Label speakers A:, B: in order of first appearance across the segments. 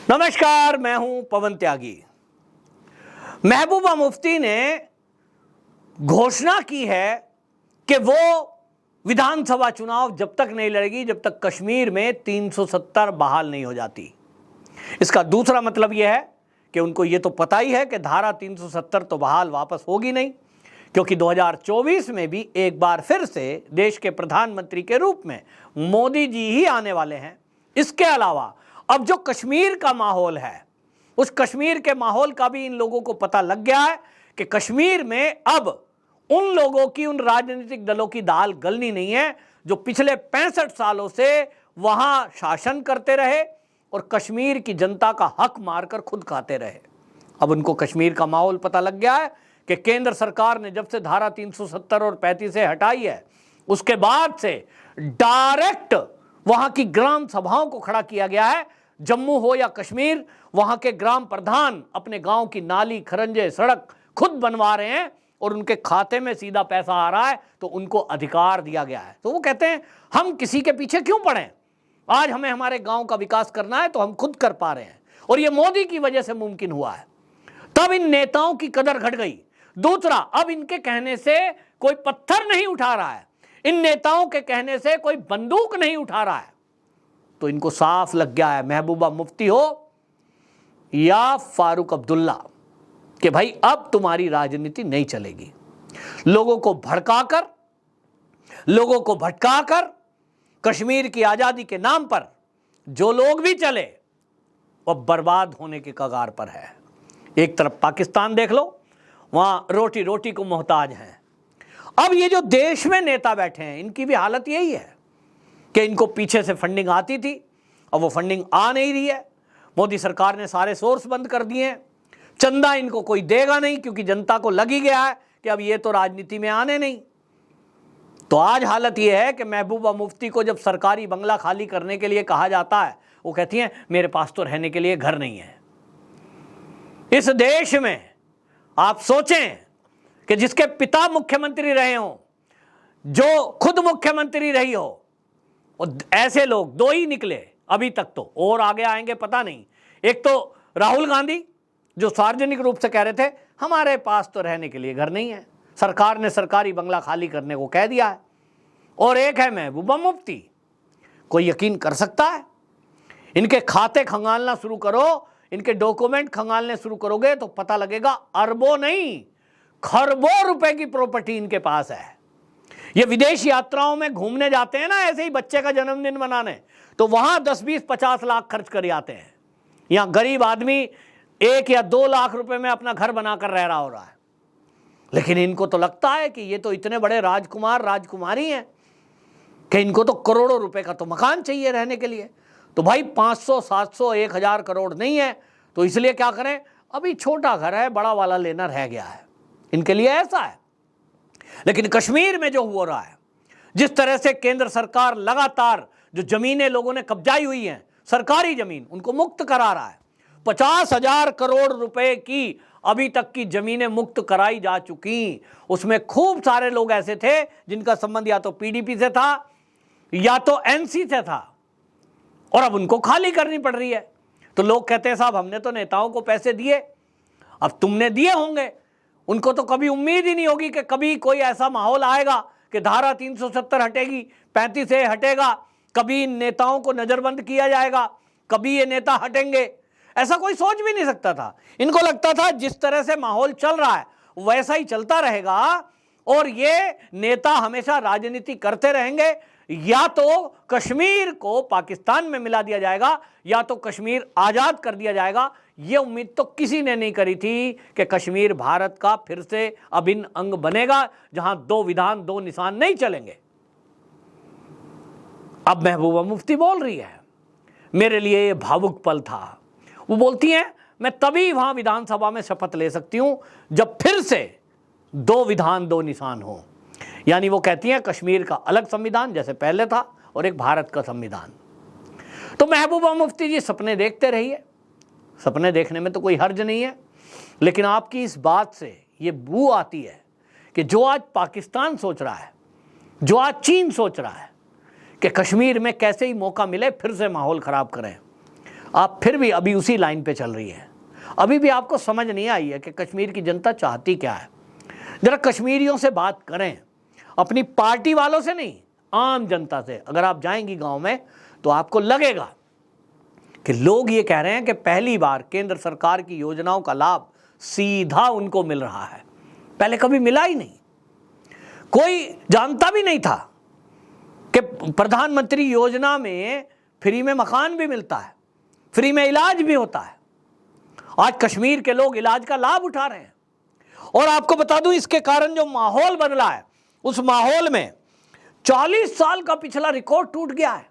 A: नमस्कार, मैं हूं पवन त्यागी। महबूबा मुफ्ती ने घोषणा की है कि वो विधानसभा चुनाव जब तक नहीं लड़ेगी जब तक कश्मीर में 370 बहाल नहीं हो जाती। इसका दूसरा मतलब यह है कि उनको ये तो पता ही है कि धारा 370 तो बहाल वापस होगी नहीं, क्योंकि 2024 में भी एक बार फिर से देश के प्रधानमंत्री के रूप में मोदी जी ही आने वाले हैं। इसके अलावा अब जो कश्मीर का माहौल है, उस कश्मीर के माहौल का भी इन लोगों को पता लग गया है कि कश्मीर में अब उन लोगों की, उन राजनीतिक दलों की दाल गलनी नहीं है जो पिछले 65 सालों से वहां शासन करते रहे और कश्मीर की जनता का हक मारकर खुद खाते रहे। अब उनको कश्मीर का माहौल पता लग गया है कि केंद्र सरकार ने जब से धारा 370 और 35 हटाई है, उसके बाद से डायरेक्ट वहां की ग्राम सभाओं को खड़ा किया गया है। जम्मू हो या कश्मीर, वहां के ग्राम प्रधान अपने गांव की नाली, खरंजे, सड़क खुद बनवा रहे हैं और उनके खाते में सीधा पैसा आ रहा है, तो उनको अधिकार दिया गया है। तो वो कहते हैं हम किसी के पीछे क्यों पड़े, आज हमें हमारे गांव का विकास करना है तो हम खुद कर पा रहे हैं और ये मोदी की वजह से मुमकिन हुआ है। तब इन नेताओं की कदर घट गई। दूसरा, अब इनके कहने से कोई पत्थर नहीं उठा रहा है, इन नेताओं के कहने से कोई बंदूक नहीं उठा रहा है। तो इनको साफ लग गया है, महबूबा मुफ्ती हो या फारूक अब्दुल्ला, कि भाई अब तुम्हारी राजनीति नहीं चलेगी। लोगों को भड़काकर, लोगों को भटकाकर कश्मीर की आजादी के नाम पर जो लोग भी चले वह बर्बाद होने के कगार पर है। एक तरफ पाकिस्तान देख लो, वहां रोटी रोटी को मोहताज हैं। अब ये जो देश में नेता बैठे हैं, इनकी भी हालत यही है कि इनको पीछे से फंडिंग आती थी, अब वो फंडिंग आ नहीं रही है। मोदी सरकार ने सारे सोर्स बंद कर दिए हैं। चंदा इनको कोई देगा नहीं, क्योंकि जनता को लग ही गया है कि अब ये तो राजनीति में आने नहीं। तो आज हालत ये है कि महबूबा मुफ्ती को जब सरकारी बंगला खाली करने के लिए कहा जाता है, वो कहती हैं मेरे पास तो रहने के लिए घर नहीं है। इस देश में आप सोचें कि जिसके पिता मुख्यमंत्री रहे हों, जो खुद मुख्यमंत्री रही हो, और ऐसे लोग दो ही निकले अभी तक, तो और आगे आएंगे पता नहीं। एक तो राहुल गांधी जो सार्वजनिक रूप से कह रहे थे हमारे पास तो रहने के लिए घर नहीं है, सरकार ने सरकारी बंगला खाली करने को कह दिया है, और एक है महबूबा मुफ्ती। कोई यकीन कर सकता है? इनके खाते खंगालना शुरू करो, इनके डॉक्यूमेंट खंगालने शुरू करोगे तो पता लगेगा अरबों नहीं खरबों रुपए की प्रॉपर्टी इनके पास है। ये विदेश यात्राओं में घूमने जाते हैं ना, ऐसे ही बच्चे का जन्मदिन मनाने, तो वहां 10, 20, 50 लाख खर्च कर आते हैं। यहां गरीब आदमी 1 या 2 लाख रुपए में अपना घर बनाकर रह रहा हो रहा है। लेकिन इनको तो लगता है कि ये तो इतने बड़े राजकुमार राजकुमारी हैं कि इनको तो करोड़ों रुपए का तो मकान चाहिए रहने के लिए। तो भाई 500, 700, 1000 करोड़ नहीं है, तो इसलिए क्या करें, अभी छोटा घर है, बड़ा वाला लेना रह गया है। इनके लिए ऐसा है। लेकिन कश्मीर में जो हो रहा है, जिस तरह से केंद्र सरकार लगातार जो जमीनें लोगों ने कब्जाई हुई हैं, सरकारी जमीन, उनको मुक्त करा रहा है। 50,000 करोड़ रुपए की अभी तक की जमीनें मुक्त कराई जा चुकी। उसमें खूब सारे लोग ऐसे थे जिनका संबंध या तो पीडीपी से था या तो एनसी से था, और अब उनको खाली करनी पड़ रही है। तो लोग कहते हैं साहब हमने तो नेताओं को पैसे दिए, अब तुमने दिए होंगे। उनको तो कभी उम्मीद ही नहीं होगी कि कभी कोई ऐसा माहौल आएगा कि धारा 370 हटेगी, 35 हटेगा, कभी इन नेताओं को नजरबंद किया जाएगा, कभी ये नेता हटेंगे। ऐसा कोई सोच भी नहीं सकता था। इनको लगता था जिस तरह से माहौल चल रहा है वैसा ही चलता रहेगा और ये नेता हमेशा राजनीति करते रहेंगे। या तो कश्मीर को पाकिस्तान में मिला दिया जाएगा या तो कश्मीर आजाद कर दिया जाएगा। यह उम्मीद तो किसी ने नहीं करी थी कि कश्मीर भारत का फिर से अभिन्न अंग बनेगा, जहां 2 विधान 2 निशान नहीं चलेंगे। अब महबूबा मुफ्ती बोल रही है, मेरे लिए यह भावुक पल था। वो बोलती हैं मैं तभी वहां विधानसभा में शपथ ले सकती हूं जब फिर से 2 विधान 2 निशान हो। यानी वो कहती हैं कश्मीर का अलग संविधान जैसे पहले था और एक भारत का संविधान। तो महबूबा मुफ्ती जी सपने देखते रहिए, सपने देखने में तो कोई हर्ज नहीं है। लेकिन आपकी इस बात से ये बू आती है कि जो आज पाकिस्तान सोच रहा है, जो आज चीन सोच रहा है कि कश्मीर में कैसे ही मौका मिले फिर से माहौल खराब करें, आप फिर भी अभी उसी लाइन पे चल रही है। अभी भी आपको समझ नहीं आई है कि कश्मीर की जनता चाहती क्या है। जरा कश्मीरियों से बात करें, अपनी पार्टी वालों से नहीं, आम जनता से। अगर आप जाएंगी गांव में तो आपको लगेगा कि लोग ये कह रहे हैं कि पहली बार केंद्र सरकार की योजनाओं का लाभ सीधा उनको मिल रहा है। पहले कभी मिला ही नहीं, कोई जानता भी नहीं था कि प्रधानमंत्री योजना में फ्री में मकान भी मिलता है, फ्री में इलाज भी होता है। आज कश्मीर के लोग इलाज का लाभ उठा रहे हैं। और आपको बता दूं, इसके कारण जो माहौल बदला है, उस माहौल में 40 साल का पिछला रिकॉर्ड टूट गया है।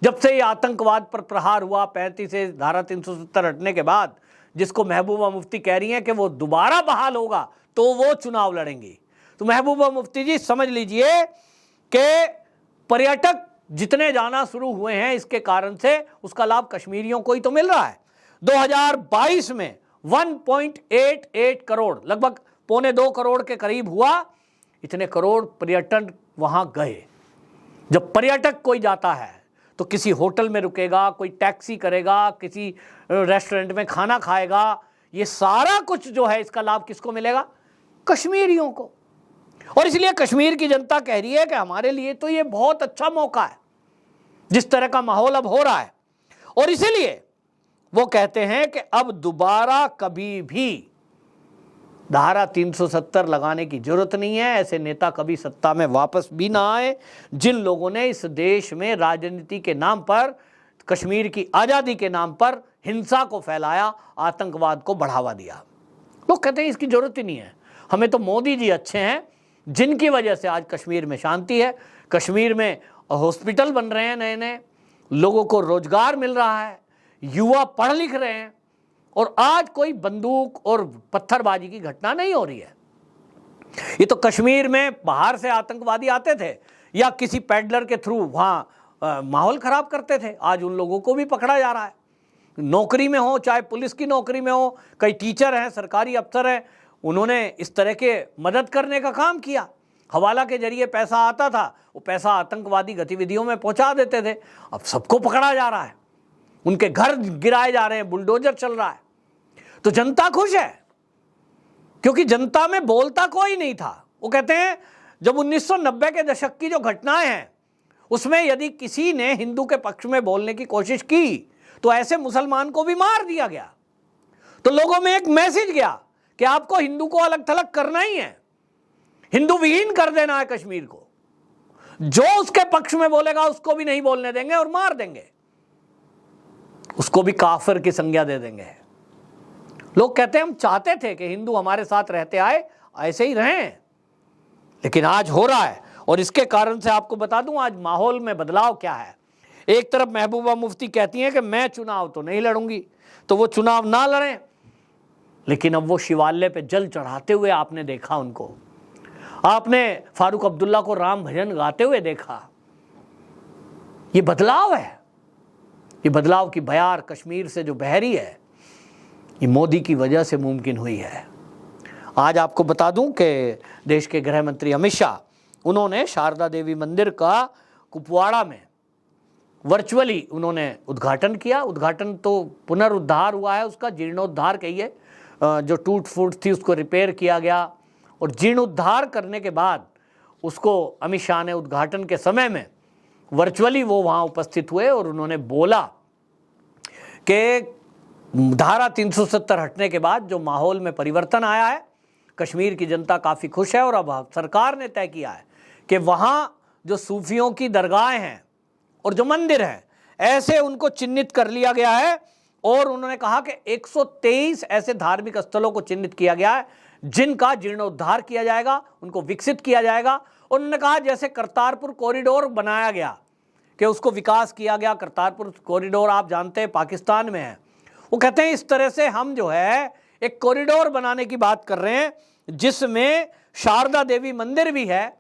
A: जब से ये आतंकवाद पर प्रहार हुआ, 35 से धारा 370 हटने के बाद, जिसको महबूबा मुफ्ती कह रही हैं कि वो दोबारा बहाल होगा तो वो चुनाव लड़ेंगी। तो महबूबा मुफ्ती जी समझ लीजिए कि पर्यटक जितने जाना शुरू हुए हैं, इसके कारण से उसका लाभ कश्मीरियों को ही तो मिल रहा है। 2022 में 1.88 करोड़, लगभग 1.25 करोड़ के करीब हुआ। इतने करोड़ पर्यटन वहां गए। जब पर्यटक कोई जाता है तो किसी होटल में रुकेगा, कोई टैक्सी करेगा, किसी रेस्टोरेंट में खाना खाएगा। ये सारा कुछ जो है, इसका लाभ किसको मिलेगा? कश्मीरियों को। और इसलिए कश्मीर की जनता कह रही है कि हमारे लिए तो ये बहुत अच्छा मौका है, जिस तरह का माहौल अब हो रहा है। और इसीलिए वो कहते हैं कि अब दोबारा कभी भी धारा 370 लगाने की जरूरत नहीं है। ऐसे नेता कभी सत्ता में वापस भी ना आए जिन लोगों ने इस देश में राजनीति के नाम पर, कश्मीर की आज़ादी के नाम पर हिंसा को फैलाया, आतंकवाद को बढ़ावा दिया। लोग कहते हैं इसकी जरूरत ही नहीं है, हमें तो मोदी जी अच्छे हैं जिनकी वजह से आज कश्मीर में शांति है। कश्मीर में हॉस्पिटल बन रहे हैं नए नए, लोगों को रोजगार मिल रहा है, युवा पढ़ लिख रहे हैं, और आज कोई बंदूक और पत्थरबाजी की घटना नहीं हो रही है। ये तो कश्मीर में बाहर से आतंकवादी आते थे या किसी पैडलर के थ्रू वहाँ माहौल खराब करते थे, आज उन लोगों को भी पकड़ा जा रहा है। नौकरी में हो, चाहे पुलिस की नौकरी में हो, कई टीचर हैं, सरकारी अफसर हैं, उन्होंने इस तरह के मदद करने का काम किया। हवाला के जरिए पैसा आता था, वो पैसा आतंकवादी गतिविधियों में पहुंचा देते थे। अब सबको पकड़ा जा रहा है, उनके घर गिराए जा रहे हैं, बुलडोजर चल रहा है। तो जनता खुश है, क्योंकि जनता में बोलता कोई नहीं था। वो कहते हैं जब 1990 के दशक की जो घटनाएं हैं, उसमें यदि किसी ने हिंदू के पक्ष में बोलने की कोशिश की तो ऐसे मुसलमान को भी मार दिया गया। तो लोगों में एक मैसेज गया कि आपको हिंदू को अलग थलग करना ही है, हिंदू विहीन कर देना है कश्मीर को। जो उसके पक्ष में बोलेगा उसको भी नहीं बोलने देंगे और मार देंगे, उसको भी काफिर की संज्ञा दे देंगे। लोग कहते हैं हम चाहते थे कि हिंदू हमारे साथ रहते आए, ऐसे ही रहें, लेकिन आज हो रहा है। और इसके कारण से आपको बता दूं आज माहौल में बदलाव क्या है। एक तरफ महबूबा मुफ्ती कहती हैं कि मैं चुनाव तो नहीं लड़ूंगी, तो वो चुनाव ना लड़ें, लेकिन अब वो शिवालय पे जल चढ़ाते हुए आपने देखा उनको, आपने फारूक अब्दुल्ला को राम भजन गाते हुए देखा। ये बदलाव है, ये बदलाव की बयार कश्मीर से जो बह रही है, ये मोदी की वजह से मुमकिन हुई है। आज आपको बता दूं कि देश के गृह मंत्री अमित शाह, उन्होंने शारदा देवी मंदिर का कुपवाड़ा में वर्चुअली उन्होंने उद्घाटन किया। उद्घाटन तो पुनरुद्धार हुआ है, उसका जीर्णोद्धार कहिए, जो टूट फूट थी उसको रिपेयर किया गया, और जीर्णोद्धार करने के बाद उसको अमित शाह ने उद्घाटन के समय में वर्चुअली वो वहाँ उपस्थित हुए और उन्होंने बोला कि धारा 370 हटने के बाद जो माहौल में परिवर्तन आया है, कश्मीर की जनता काफ़ी खुश है। और अब सरकार ने तय किया है कि वहाँ जो सूफियों की दरगाहें हैं और जो मंदिर हैं, ऐसे उनको चिन्हित कर लिया गया है। और उन्होंने कहा कि 123 ऐसे धार्मिक स्थलों को चिन्हित किया गया है जिनका जीर्णोद्धार किया जाएगा, उनको विकसित किया जाएगा। और उन्होंने कहा जैसे करतारपुर कॉरिडोर बनाया गया कि उसको विकास किया गया, करतारपुर कॉरिडोर आप जानते हैं पाकिस्तान में है, वो कहते हैं इस तरह से हम जो है एक कॉरिडोर बनाने की बात कर रहे हैं जिसमें शारदा देवी मंदिर भी है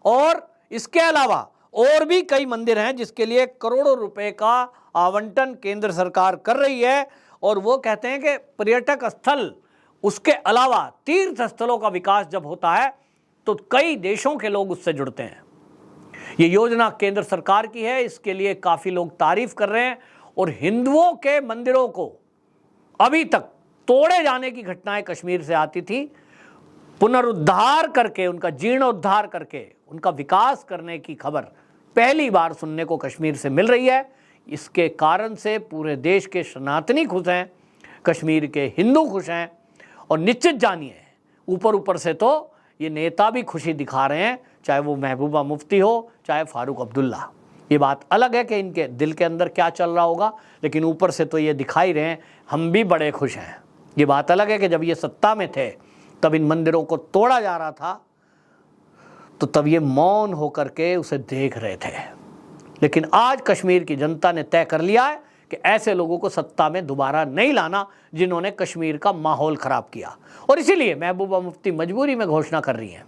A: और इसके अलावा और भी कई मंदिर हैं जिसके लिए करोड़ों रुपए का आवंटन केंद्र सरकार कर रही है। और वो कहते हैं कि पर्यटक स्थल, उसके अलावा तीर्थ स्थलों का विकास जब होता है तो कई देशों के लोग उससे जुड़ते हैं। ये योजना केंद्र सरकार की है, इसके लिए काफ़ी लोग तारीफ कर रहे हैं। और हिंदुओं के मंदिरों को अभी तक तोड़े जाने की घटनाएं कश्मीर से आती थी, पुनरुद्धार करके, उनका जीर्णोद्धार करके, उनका विकास करने की खबर पहली बार सुनने को कश्मीर से मिल रही है। इसके कारण से पूरे देश के सनातनी खुश हैं, कश्मीर के हिंदू खुश हैं, और निश्चित जानिए ऊपर ऊपर से तो ये नेता भी खुशी दिखा रहे हैं, चाहे वो महबूबा मुफ्ती हो, चाहे फारूक अब्दुल्ला। ये बात अलग है कि इनके दिल के अंदर क्या चल रहा होगा, लेकिन ऊपर से तो ये दिखाई रहे हैं हम भी बड़े खुश हैं। ये बात अलग है कि जब ये सत्ता में थे तब इन मंदिरों को तोड़ा जा रहा था, तो तब ये मौन होकर के उसे देख रहे थे। लेकिन आज कश्मीर की जनता ने तय कर लिया है कि ऐसे लोगों को सत्ता में दोबारा नहीं लाना जिन्होंने कश्मीर का माहौल खराब किया, और इसीलिए महबूबा मुफ्ती मजबूरी में घोषणा कर रही हैं,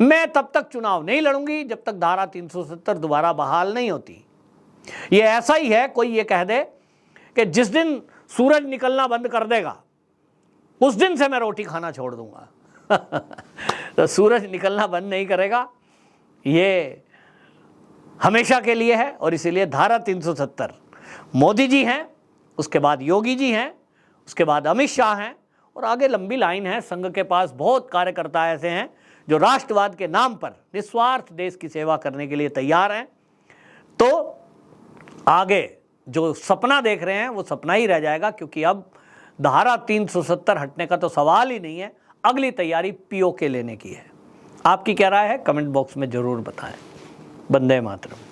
A: मैं तब तक चुनाव नहीं लड़ूंगी जब तक धारा 370 दोबारा बहाल नहीं होती। ये ऐसा ही है, कोई ये कह दे कि जिस दिन सूरज निकलना बंद कर देगा उस दिन से मैं रोटी खाना छोड़ दूंगा। तो सूरज निकलना बंद नहीं करेगा, ये हमेशा के लिए है। और इसीलिए धारा 370, मोदी जी हैं, उसके बाद योगी जी हैं, उसके बाद अमित शाह हैं, और आगे लंबी लाइन है। संघ के पास बहुत कार्यकर्ता ऐसे हैं जो राष्ट्रवाद के नाम पर निस्वार्थ देश की सेवा करने के लिए तैयार हैं। तो आगे जो सपना देख रहे हैं वो सपना ही रह जाएगा, क्योंकि अब धारा 370 हटने का तो सवाल ही नहीं है। अगली तैयारी पीओके लेने की है। आपकी क्या राय है, कमेंट बॉक्स में जरूर बताएं। वंदे मातरम।